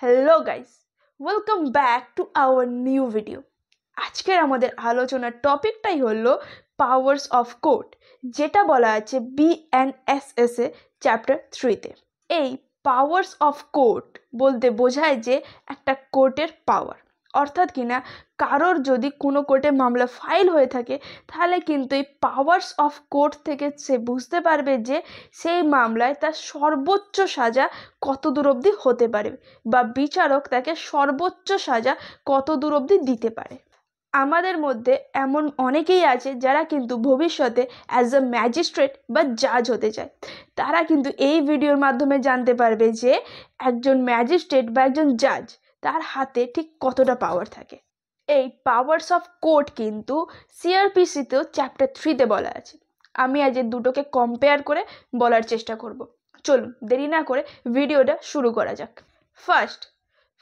Hello guys, welcome back to our new video. আজকের আমাদের আলোচনার টপিকটাই হলো পাওয়ার্স অফ কোর্ট, যেটা বলা আছে বিএনএসএস এ চ্যাপ্টার 3-তে। এই পাওয়ার্স অফ কোর্ট বলতে বোঝায় যে একটা কোর্টের পাওয়ার, অর্থাৎ কিনা কারোর যদি কোনো কোর্টে মামলা ফাইল হয়ে থাকে তাহলে কিন্তু এই পাওয়ার্স অফ কোর্ট থেকে সে বুঝতে পারবে যে সেই মামলায় তার সর্বোচ্চ সাজা কত দূর অবধি হতে পারে বা বিচারক তাকে সর্বোচ্চ সাজা কত দূর অবধি দিতে পারে। আমাদের মধ্যে এমন অনেকেই আছে যারা কিন্তু ভবিষ্যতে অ্যাজ আ ম্যাজিস্ট্রেট বা জাজ হতে চায়। তারা কিন্তু এই ভিডিওর মাধ্যমে জানতে পারবে যে একজন ম্যাজিস্ট্রেট বা একজন জাজ তার হাতে ঠিক কতটা পাওয়ার থাকে। এই পাওয়ার্স অফ কোর্ট কিন্তু সিআরপিসিতেও চ্যাপ্টার 3-তে বলা আছে। আমি আজ এই দুটোকে কম্পেয়ার করে বলার চেষ্টা করব। চলুন দেরি না করে ভিডিওটা শুরু করা যাক।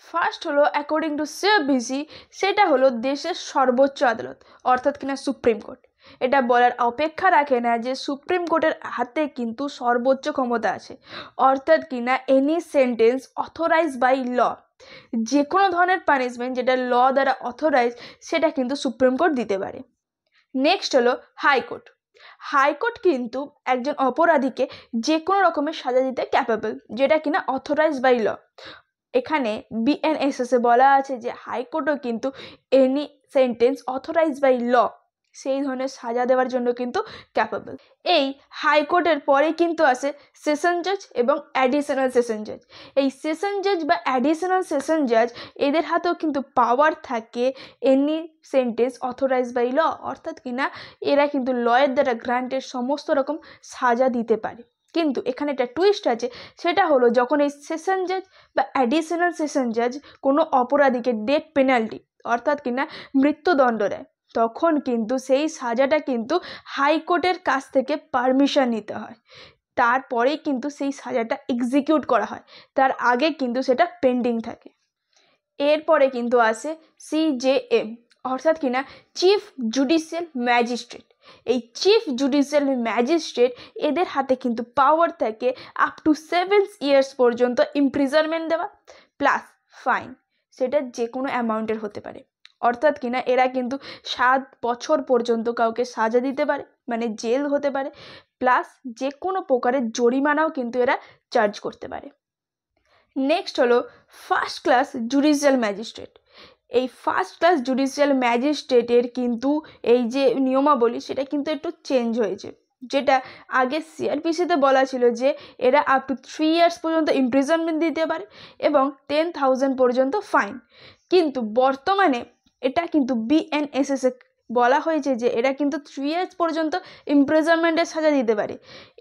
ফার্স্ট হলো অ্যাকর্ডিং টু সিআরপিসি, সেটা হলো দেশের সর্বোচ্চ আদালত, অর্থাৎ কিনা সুপ্রিম কোর্ট। এটা বলার অপেক্ষা রাখে না যে সুপ্রিম কোর্টের হাতে কিন্তু সর্বোচ্চ ক্ষমতা আছে, অর্থাৎ কিনা any sentence authorise by law, যে কোনো ধরনের পানিশমেন্ট যেটা ল দ্বারা অথরাইজ সেটা কিন্তু সুপ্রিম কোর্ট দিতে পারে। নেক্সট হলো হাইকোর্ট। হাইকোর্ট কিন্তু একজন অপরাধীকে যে কোনো রকমের সাজা দিতে ক্যাপেবল, যেটা কিনা অথরাইজ বাই ল। এখানে বিএনএসএস এ বলা আছে যে হাইকোর্টও কিন্তু any sentence authorise by law সেই ধরনের সাজা দেওয়ার জন্য কিন্তু ক্যাপেবল। এই হাইকোর্টের পরে কিন্তু আসে সেশন জাজ এবং অ্যাডিশনাল সেশন জাজ। এই সেশন জাজ বা অ্যাডিশনাল সেশন জাজ এদের হাতেও কিন্তু পাওয়ার থাকে any sentence authorise by law, অর্থাৎ কিনা এরা কিন্তু লয়ের দ্বারা গ্রান্টের সমস্ত রকম সাজা দিতে পারে। কিন্তু এখানে একটা টুইস্ট আছে, সেটা হলো যখন এই সেশন জাজ বা অ্যাডিশনাল সেশন জাজ কোনো অপরাধীকে ডেথ পেনাল্টি অর্থাৎ কিনা মৃত্যুদণ্ড দেয়, তখন কিন্তু সেই সাজাটা কিন্তু হাইকোর্টের কাছ থেকে পারমিশন নিতে হয়। তারপরেই কিন্তু সেই সাজাটা এক্সিকিউট করা হয়, তার আগে কিন্তু সেটা পেন্ডিং থাকে। এরপরে কিন্তু আসে সিজেএম, অর্থাৎ কিনা চিফ জুডিশিয়াল ম্যাজিস্ট্রেট। এই চিফ জুডিশিয়াল ম্যাজিস্ট্রেট এদের হাতে কিন্তু পাওয়ার থাকে আপ টু 7 ইয়ার্স পর্যন্ত ইমপ্রিজনমেন্ট দেওয়া প্লাস ফাইন, সেটা যে কোনো অ্যামাউন্টের হতে পারে। অর্থাৎ কিনা এরা কিন্তু 7 বছর পর্যন্ত কাউকে সাজা দিতে পারে, মানে জেল হতে পারে, প্লাস যে কোনো প্রকারের জরিমানাও কিন্তু এরা চার্জ করতে পারে। নেক্সট হলো ফার্স্ট ক্লাস জুডিশিয়াল ম্যাজিস্ট্রেট। এই ফার্স্ট ক্লাস জুডিশিয়াল ম্যাজিস্ট্রেটের কিন্তু এই যে নিয়মাবলী সেটা কিন্তু একটু চেঞ্জ হয়েছে, যেটা আগে সিআরপিসিতে বলা ছিল যে এরা আপ টু 3 ইয়ার্স পর্যন্ত ইমপ্রিজনমেন্ট দিতে পারে এবং 10,000 পর্যন্ত ফাইন। কিন্তু বর্তমানে এটা কিন্তু বিএনএসএস এ বলা হয়েছে যে এরা কিন্তু 3 ইয়ার্স পর্যন্ত ইমপ্রিজনমেন্টের সাজা দিতে পারে,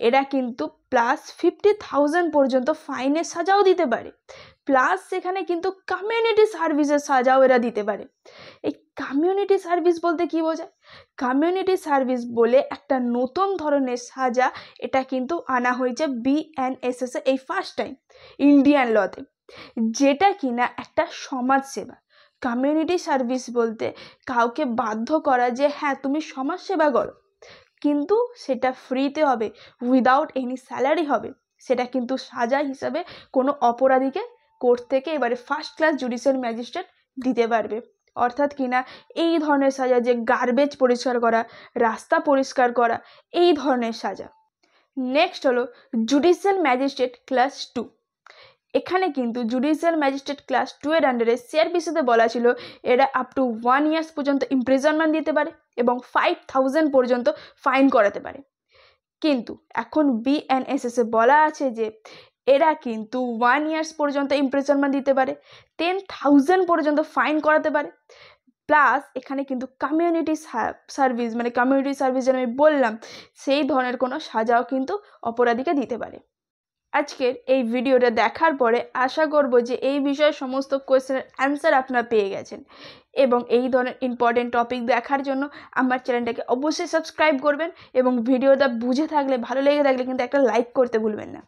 এরা কিন্তু প্লাস 50,000 পর্যন্ত ফাইনের সাজাও দিতে পারে, প্লাস সেখানে কিন্তু কমিউনিটি সার্ভিসের সাজাও এরা দিতে পারে। এই কমিউনিটি সার্ভিস বলতে কি বোঝায়? কমিউনিটি সার্ভিস বলে একটা নতুন ধরনের সাজা এটা কিন্তু আনা হয়েছে বিএনএসএস এ এই ফার্স্ট টাইম ইন্ডিয়ান লতে, যেটা কিনা একটা সমাজ সেবা। কমিউনিটি সার্ভিস বলতে কাউকে বাধ্য করা যে হ্যাঁ তুমি সমাজ সেবা করো, কিন্তু সেটা ফ্রিতে হবে, উইদাউট এনি স্যালারি হবে, সেটা কিন্তু সাজা হিসাবে কোনো অপরাধীকে কোর্ট থেকে এবারে ফার্স্ট ক্লাস জুডিশিয়াল ম্যাজিস্ট্রেট দিতে পারবে। অর্থাৎ কিনা এই ধরনের সাজা যে গার্বেজ পরিষ্কার করা, রাস্তা পরিষ্কার করা, এই ধরনের সাজা। নেক্সট হলো জুডিশিয়াল ম্যাজিস্ট্রেট ক্লাস 2। এখানে কিন্তু জুডিশিয়াল ম্যাজিস্ট্রেট ক্লাস 2 এর আন্ডারে সিআরপিসিতে বলা ছিল এরা আপ টু 1 ইয়ার্স পর্যন্ত ইমপ্রিজনমেন্ট দিতে পারে এবং 5,000 পর্যন্ত ফাইন করাতে পারে। কিন্তু এখন বিএনএসএস এ বলা আছে যে এরা কিন্তু 1 ইয়ার্স পর্যন্ত ইমপ্রিজনমেন্ট দিতে পারে, 10,000 পর্যন্ত ফাইন করাতে পারে, প্লাস এখানে কিন্তু কমিউনিটি সার্ভিস, মানে কমিউনিটি সার্ভিস যেন আমি বললাম সেই ধরনের কোনো সাজাও কিন্তু অপরাধীকে দিতে পারে। আজকের এই ভিডিওটা দেখার পরে আশা করব যে এই বিষয়ে সমস্ত কোয়েশ্চেনের অ্যান্সার আপনারা পেয়ে গেছেন এবং এই ধরনের ইম্পর্টেন্ট টপিক দেখার জন্য আমার চ্যানেলটাকে অবশ্যই সাবস্ক্রাইব করবেন এবং ভিডিওটা বুঝে থাকলে, ভালো লেগে থাকলে কিন্তু একটা লাইক করতে ভুলবেন না।